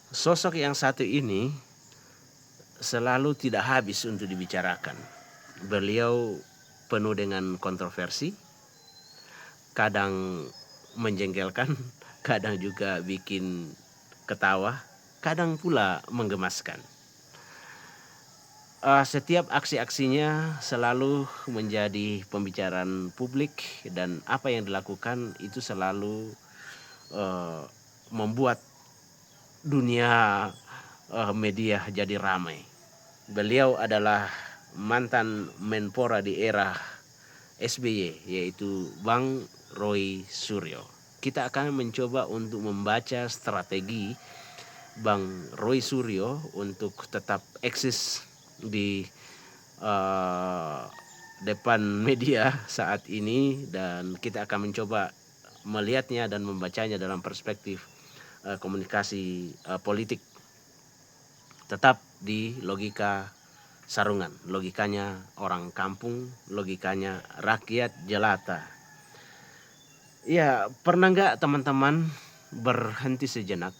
Sosok yang satu ini selalu tidak habis untuk dibicarakan. Beliau penuh dengan kontroversi, kadang menjengkelkan, kadang juga bikin ketawa, kadang pula menggemaskan. Setiap aksi-aksinya selalu menjadi pembicaraan publik dan apa yang dilakukan itu selalu eh, membuat dunia media jadi ramai. Beliau adalah mantan Menpora di era SBY, yaitu Bang Roy Suryo. Kita akan mencoba untuk membaca strategi Bang Roy Suryo untuk tetap eksis di uh, depan media saat ini, dan kita akan mencoba melihatnya dan membacanya dalam perspektif komunikasi politik, tetap di logika sarungan, logikanya orang kampung, logikanya rakyat jelata. Ya, pernah nggak teman-teman berhenti sejenak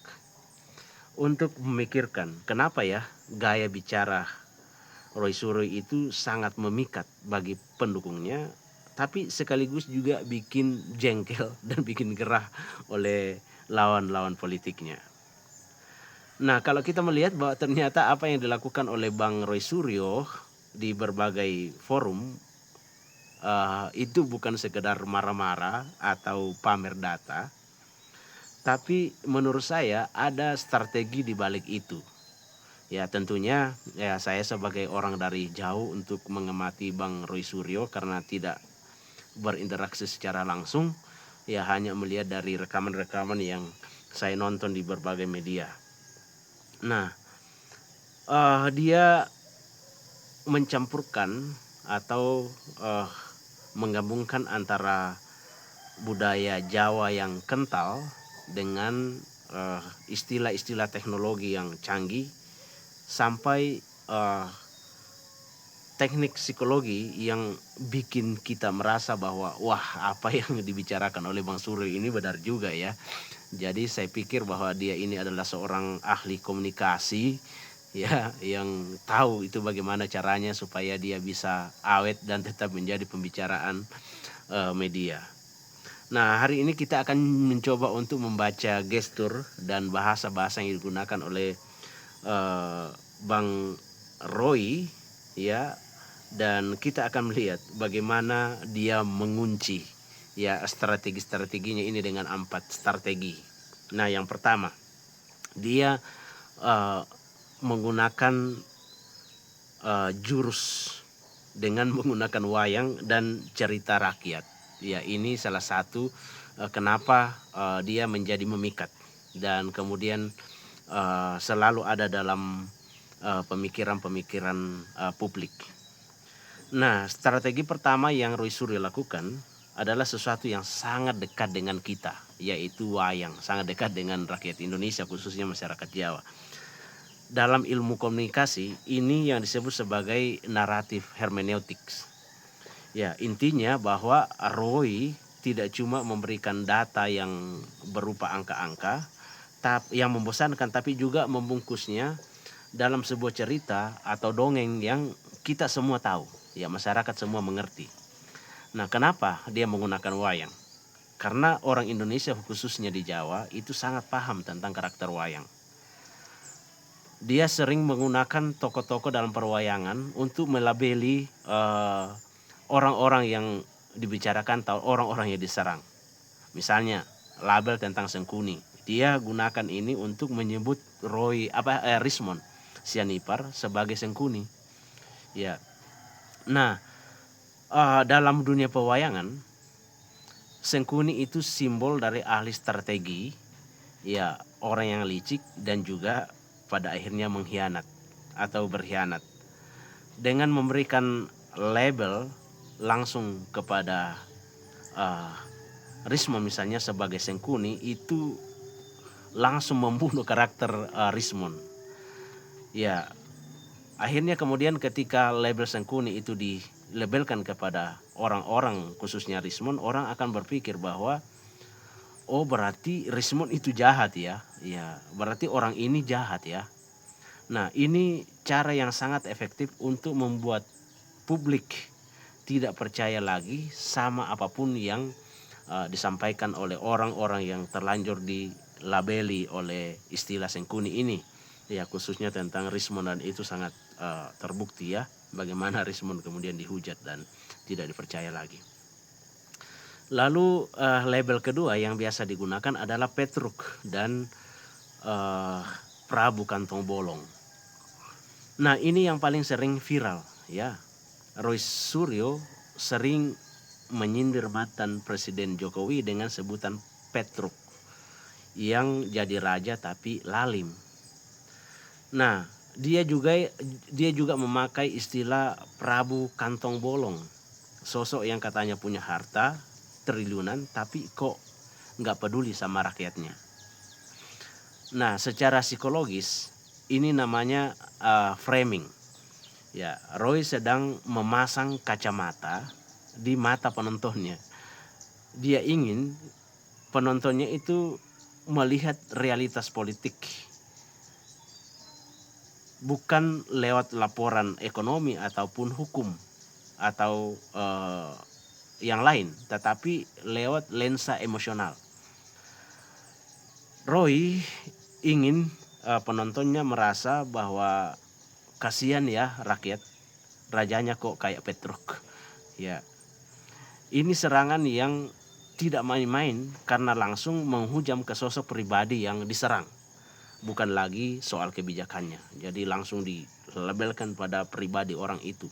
untuk memikirkan kenapa ya gaya bicara Roy Suryo itu sangat memikat bagi pendukungnya, tapi sekaligus juga bikin jengkel dan bikin gerah oleh lawan-lawan politiknya. Nah, kalau kita melihat bahwa ternyata apa yang dilakukan oleh Bang Roy Suryo di berbagai forum itu bukan sekedar marah-marah atau pamer data, tapi menurut saya ada strategi di balik itu. Ya tentunya ya saya sebagai orang dari jauh untuk mengamati Bang Roy Suryo karena tidak berinteraksi secara langsung, ya hanya melihat dari rekaman-rekaman yang saya nonton di berbagai media. Nah, dia mencampurkan atau menggabungkan antara budaya Jawa yang kental dengan istilah-istilah teknologi yang canggih sampai teknik psikologi yang bikin kita merasa bahwa wah, apa yang dibicarakan oleh Bang Suryo ini benar juga ya. Jadi saya pikir bahwa dia ini adalah seorang ahli komunikasi ya, yang tahu itu bagaimana caranya supaya dia bisa awet dan tetap menjadi pembicaraan media. Nah, hari ini kita akan mencoba untuk membaca gestur dan bahasa-bahasa yang digunakan oleh Bang Roy ya, dan kita akan melihat bagaimana dia mengunci ya strategi-strateginya ini dengan 4 strategi. Nah, yang pertama, dia uh, menggunakan jurus dengan menggunakan wayang dan cerita rakyat. Ya, ini salah satu kenapa dia menjadi memikat dan kemudian selalu ada dalam pemikiran-pemikiran publik. Nah, strategi pertama yang Roy Suryo lakukan adalah sesuatu yang sangat dekat dengan kita, yaitu wayang, sangat dekat dengan rakyat Indonesia, khususnya masyarakat Jawa. Dalam ilmu komunikasi, ini yang disebut sebagai naratif hermeneutics. Ya, intinya bahwa Roy tidak cuma memberikan data yang berupa angka-angka yang membosankan, tapi juga membungkusnya dalam sebuah cerita atau dongeng yang kita semua tahu, ya masyarakat semua mengerti. Nah, kenapa dia menggunakan wayang? Karena orang Indonesia khususnya di Jawa itu sangat paham tentang karakter wayang. Dia sering menggunakan tokoh-tokoh dalam perwayangan untuk melabeli orang-orang yang dibicarakan atau orang-orang yang diserang. Misalnya label tentang Sengkuni, dia gunakan ini untuk menyebut Rismon Sianipar sebagai Sengkuni. Ya, nah dalam dunia pewayangan, Sengkuni itu simbol dari ahli strategi, ya orang yang licik dan juga pada akhirnya mengkhianat atau berkhianat. Dengan memberikan label langsung kepada Rismon misalnya sebagai Sengkuni, itu langsung membunuh karakter Rismon. Ya, akhirnya kemudian ketika label Sengkuni itu dilabelkan kepada orang-orang khususnya Rismon, orang akan berpikir bahwa oh berarti Rismond itu jahat ya. Ya, berarti orang ini jahat ya. Nah, ini cara yang sangat efektif untuk membuat publik tidak percaya lagi sama apapun yang disampaikan oleh orang-orang yang terlanjur dilabeli oleh istilah Sengkuni ini. Ya, khususnya tentang Rismond, dan itu sangat terbukti ya bagaimana Rismond kemudian dihujat dan tidak dipercaya lagi. Lalu label kedua yang biasa digunakan adalah Petruk dan Prabu Kantong Bolong. Nah, ini yang paling sering viral ya. Roy Suryo sering menyindir mantan Presiden Jokowi dengan sebutan Petruk yang jadi raja tapi lalim. Nah, dia juga memakai istilah Prabu Kantong Bolong, sosok yang katanya punya harta triliunan tapi kok nggak peduli sama rakyatnya. Nah, secara psikologis ini namanya framing. Ya, Roy sedang memasang kacamata di mata penontonnya. Dia ingin penontonnya itu melihat realitas politik, bukan lewat laporan ekonomi ataupun hukum atau yang lain, tetapi lewat lensa emosional. Roy ingin penontonnya merasa bahwa kasihan ya rakyat, rajanya kok kayak Petruk. Ya, ini serangan yang tidak main-main karena langsung menghujam ke sosok pribadi yang diserang, bukan lagi soal kebijakannya. Jadi langsung dilabelkan pada pribadi orang itu.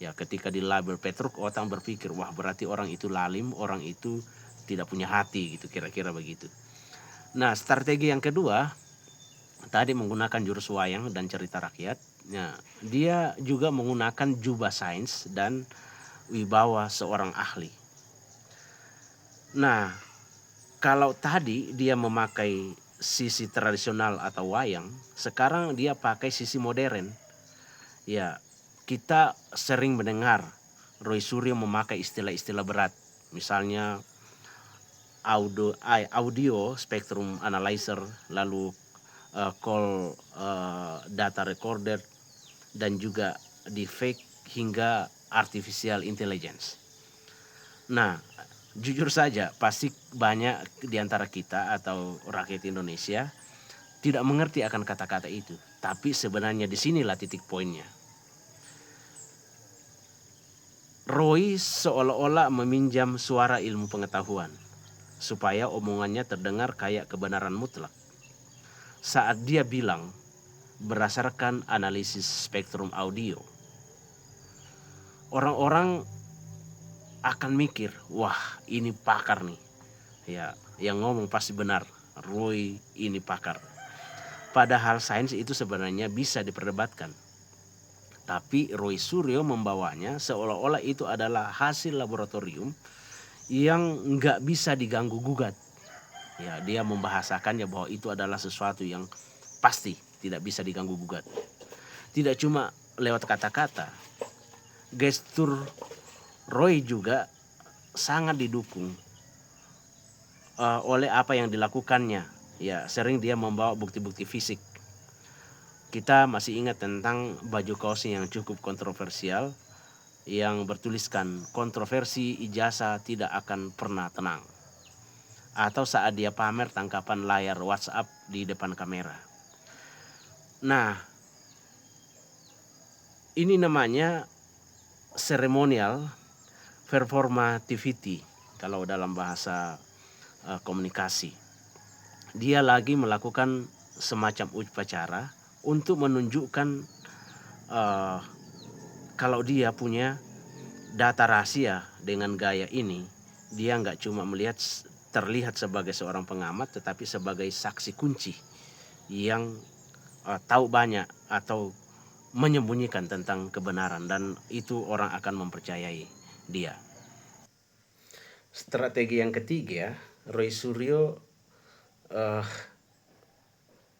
Ya, ketika dilabel Petruk, orang berpikir wah berarti orang itu lalim, orang itu tidak punya hati gitu, kira-kira begitu. Nah, strategi yang kedua tadi menggunakan jurus wayang dan cerita rakyat. Nah, dia juga menggunakan jubah sains dan wibawa seorang ahli. Nah, kalau tadi dia memakai sisi tradisional atau wayang, sekarang dia pakai sisi modern. Ya, kita sering mendengar Roy Suryo memakai istilah-istilah berat. Misalnya audio spectrum analyzer, lalu call data recorder, dan juga deepfake hingga artificial intelligence. Nah, jujur saja pasti banyak di antara kita atau rakyat Indonesia tidak mengerti akan kata-kata itu. Tapi sebenarnya di sinilah titik poinnya. Roy seolah-olah meminjam suara ilmu pengetahuan supaya omongannya terdengar kayak kebenaran mutlak. Saat dia bilang berdasarkan analisis spektrum audio, orang-orang akan mikir, wah ini pakar nih. Ya, yang ngomong pasti benar. Roy ini pakar. Padahal sains itu sebenarnya bisa diperdebatkan. Tapi Roy Suryo membawanya seolah-olah itu adalah hasil laboratorium yang nggak bisa diganggu gugat. Ya, dia membahasakannya bahwa itu adalah sesuatu yang pasti tidak bisa diganggu gugat. Tidak cuma lewat kata-kata, gestur Roy juga sangat didukung oleh apa yang dilakukannya. Ya, sering dia membawa bukti-bukti fisik. Kita masih ingat tentang baju kaosnya yang cukup kontroversial yang bertuliskan kontroversi ijazah tidak akan pernah tenang. Atau saat dia pamer tangkapan layar WhatsApp di depan kamera. Nah, ini namanya seremonial performativity kalau dalam bahasa komunikasi. Dia lagi melakukan semacam upacara untuk menunjukkan kalau dia punya data rahasia. Dengan gaya ini, dia nggak cuma terlihat sebagai seorang pengamat, tetapi sebagai saksi kunci yang tahu banyak atau menyembunyikan tentang kebenaran, dan itu orang akan mempercayai dia. Strategi yang ketiga, Roy Suryo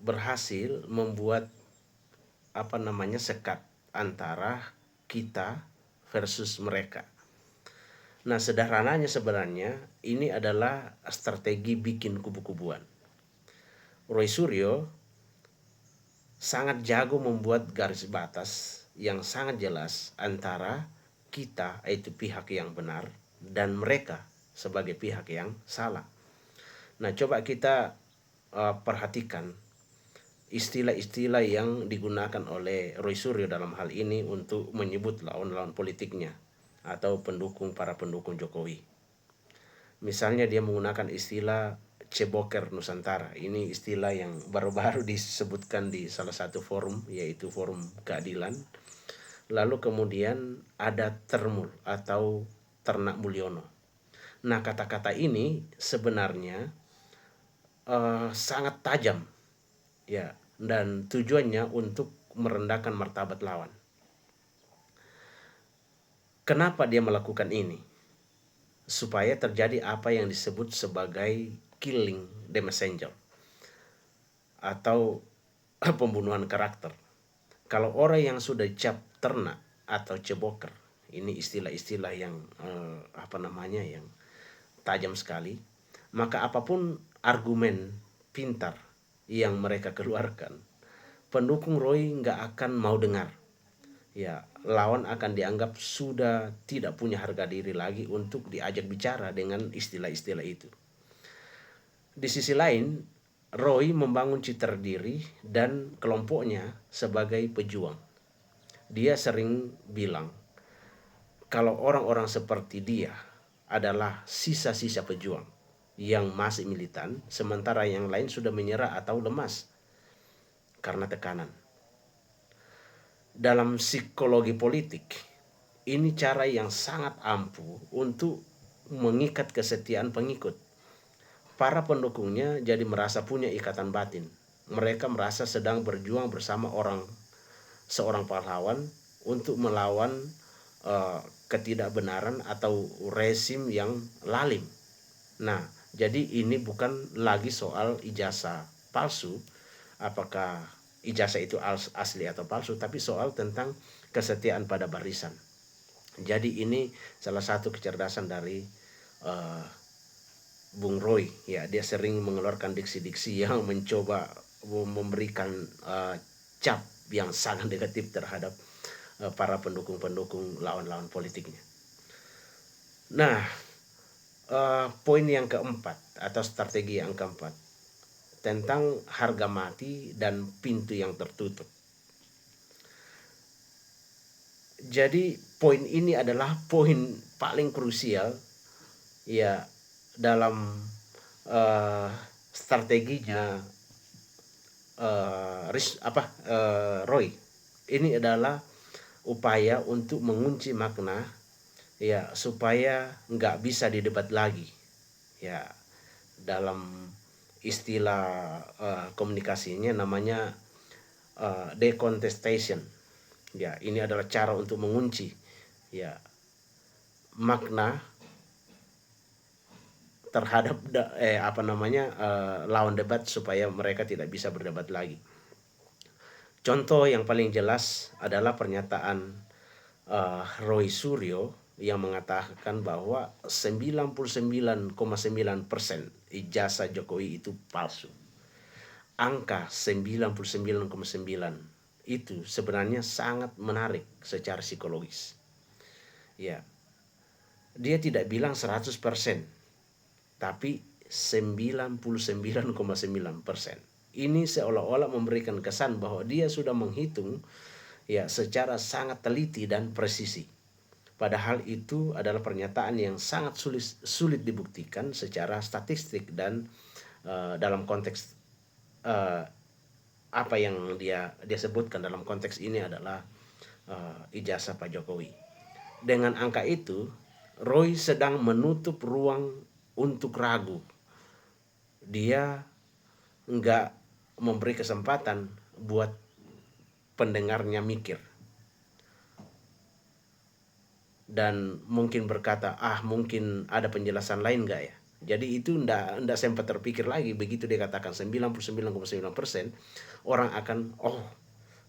berhasil membuat sekat antara kita versus mereka. Nah, sederhananya sebenarnya ini adalah strategi bikin kubu-kubuan. Roy Suryo sangat jago membuat garis batas yang sangat jelas antara kita, yaitu pihak yang benar, dan mereka sebagai pihak yang salah. Nah, coba kita perhatikan istilah-istilah yang digunakan oleh Roy Suryo dalam hal ini untuk menyebut lawan-lawan politiknya atau para pendukung Jokowi. Misalnya dia menggunakan istilah ceboker Nusantara. Ini istilah yang baru-baru disebutkan di salah satu forum, yaitu forum keadilan. Lalu kemudian ada termul atau ternak Mulyono. Nah, kata-kata ini sebenarnya sangat tajam, ya, dan tujuannya untuk merendahkan martabat lawan. Kenapa dia melakukan ini? Supaya terjadi apa yang disebut sebagai killing the messenger atau pembunuhan karakter. Kalau orang yang sudah dicap ternak atau ceboker, ini istilah-istilah yang yang tajam sekali, maka apapun argumen pintar yang mereka keluarkan, pendukung Roy nggak akan mau dengar. Ya, lawan akan dianggap sudah tidak punya harga diri lagi untuk diajak bicara dengan istilah-istilah itu. Di sisi lain, Roy membangun citra diri dan kelompoknya sebagai pejuang. Dia sering bilang kalau orang-orang seperti dia adalah sisa-sisa pejuang yang masih militan, sementara yang lain sudah menyerah atau lemas karena tekanan. Dalam psikologi politik, ini cara yang sangat ampuh untuk mengikat kesetiaan pengikut. Para pendukungnya jadi merasa punya ikatan batin. Mereka merasa sedang berjuang bersama seorang pahlawan untuk melawan ketidakbenaran atau rezim yang lalim. Nah, jadi ini bukan lagi soal ijazah palsu, apakah ijazah itu asli atau palsu, tapi soal tentang kesetiaan pada barisan. Jadi ini salah satu kecerdasan dari Bung Roy, ya, dia sering mengeluarkan diksi-diksi yang mencoba memberikan cap yang sangat negatif terhadap para pendukung-pendukung lawan-lawan politiknya. Nah, poin yang keempat atau strategi yang keempat tentang harga mati dan pintu yang tertutup. Jadi poin ini adalah poin paling krusial, ya, dalam strateginya Roy. Ini adalah upaya untuk mengunci makna, ya, supaya nggak bisa didebat lagi, ya. Dalam istilah komunikasinya namanya decontestation. Ya, ini adalah cara untuk mengunci, ya, makna terhadap lawan debat supaya mereka tidak bisa berdebat lagi. Contoh yang paling jelas adalah pernyataan Roy Suryo yang mengatakan bahwa 99,9% ijazah Jokowi itu palsu. Angka 99,9 itu sebenarnya sangat menarik secara psikologis. Ya. Dia tidak bilang 100%, tapi 99,9%. Ini seolah-olah memberikan kesan bahwa dia sudah menghitung, ya, secara sangat teliti dan presisi. Padahal itu adalah pernyataan yang sangat sulit dibuktikan secara statistik dan dalam konteks apa yang dia sebutkan dalam konteks ini adalah ijazah Pak Jokowi. Dengan angka itu, Roy sedang menutup ruang untuk ragu. Dia nggak memberi kesempatan buat pendengarnya mikir dan mungkin berkata, mungkin ada penjelasan lain nggak ya. Jadi itu ndak sempat terpikir lagi. Begitu dia katakan 99,9%, orang akan,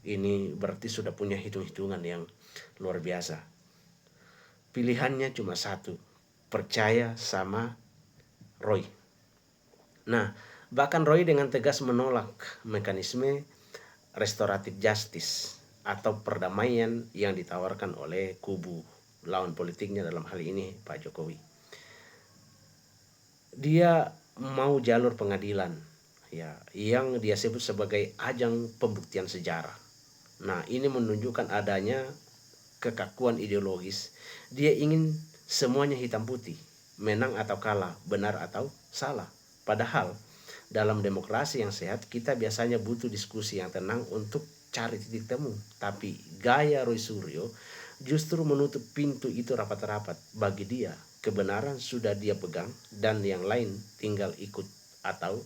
ini berarti sudah punya hitung-hitungan yang luar biasa. Pilihannya cuma satu, percaya sama Roy. Nah, bahkan Roy dengan tegas menolak mekanisme restoratif justice atau perdamaian yang ditawarkan oleh kubu lawan politiknya, dalam hal ini Pak Jokowi. Dia mau jalur pengadilan, ya, yang dia sebut sebagai ajang pembuktian sejarah. Nah, ini menunjukkan adanya kekakuan ideologis. Dia ingin semuanya hitam putih, menang atau kalah, benar atau salah. Padahal dalam demokrasi yang sehat kita biasanya butuh diskusi yang tenang untuk cari titik temu. Tapi gaya Roy Suryo justru menutup pintu itu rapat-rapat. Bagi dia, kebenaran sudah dia pegang dan yang lain tinggal ikut atau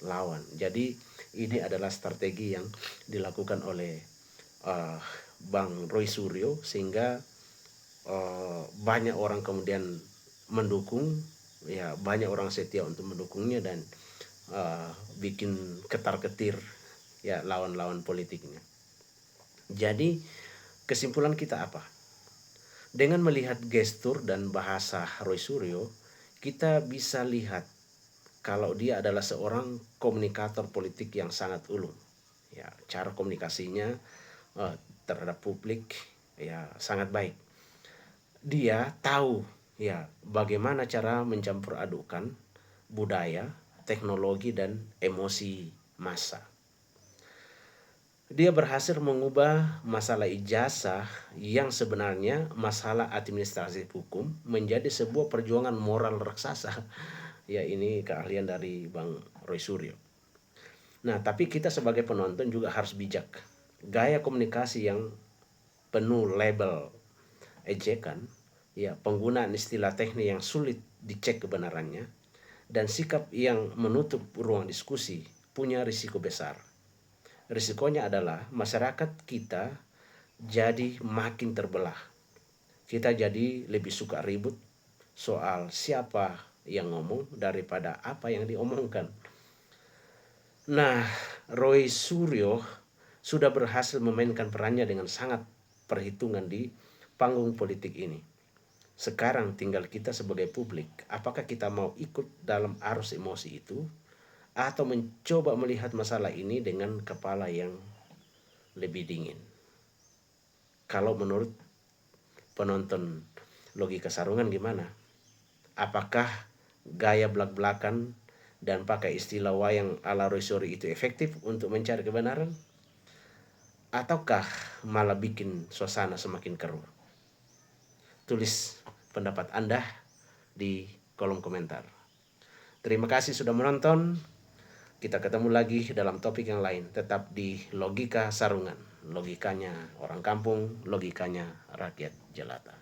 lawan. Jadi ini adalah strategi yang dilakukan oleh Bang Roy Suryo, sehingga banyak orang kemudian mendukung, ya, banyak orang setia untuk mendukungnya dan bikin ketar-ketir, ya, lawan-lawan politiknya. Jadi kesimpulan kita apa? Dengan melihat gestur dan bahasa Roy Suryo, kita bisa lihat kalau dia adalah seorang komunikator politik yang sangat ulung. Ya, cara komunikasinya terhadap publik, ya, sangat baik. Dia tahu, ya, bagaimana cara mencampur adukan budaya, teknologi, dan emosi massa. Dia berhasil mengubah masalah ijazah yang sebenarnya masalah administrasi hukum menjadi sebuah perjuangan moral raksasa. Ya, ini keahlian dari Bang Roy Suryo. Nah, tapi kita sebagai penonton juga harus bijak. Gaya komunikasi yang penuh label ejekan, ya, penggunaan istilah teknik yang sulit dicek kebenarannya, dan sikap yang menutup ruang diskusi punya risiko besar. Risikonya adalah masyarakat kita jadi makin terbelah. Kita jadi lebih suka ribut soal siapa yang ngomong daripada apa yang diomongkan. Nah, Roy Suryo sudah berhasil memainkan perannya dengan sangat perhitungan di panggung politik ini. Sekarang tinggal kita sebagai publik, apakah kita mau ikut dalam arus emosi itu atau mencoba melihat masalah ini dengan kepala yang lebih dingin. Kalau menurut penonton Logika Sarungan gimana? Apakah gaya belak-belakan dan pakai istilah wayang ala Roy Suryo itu efektif untuk mencari kebenaran? Ataukah malah bikin suasana semakin keruh? Tulis pendapat Anda di kolom komentar. Terima kasih sudah menonton. Kita ketemu lagi dalam topik yang lain. Tetap di Logika Sarungan. Logikanya orang kampung, logikanya rakyat jelata.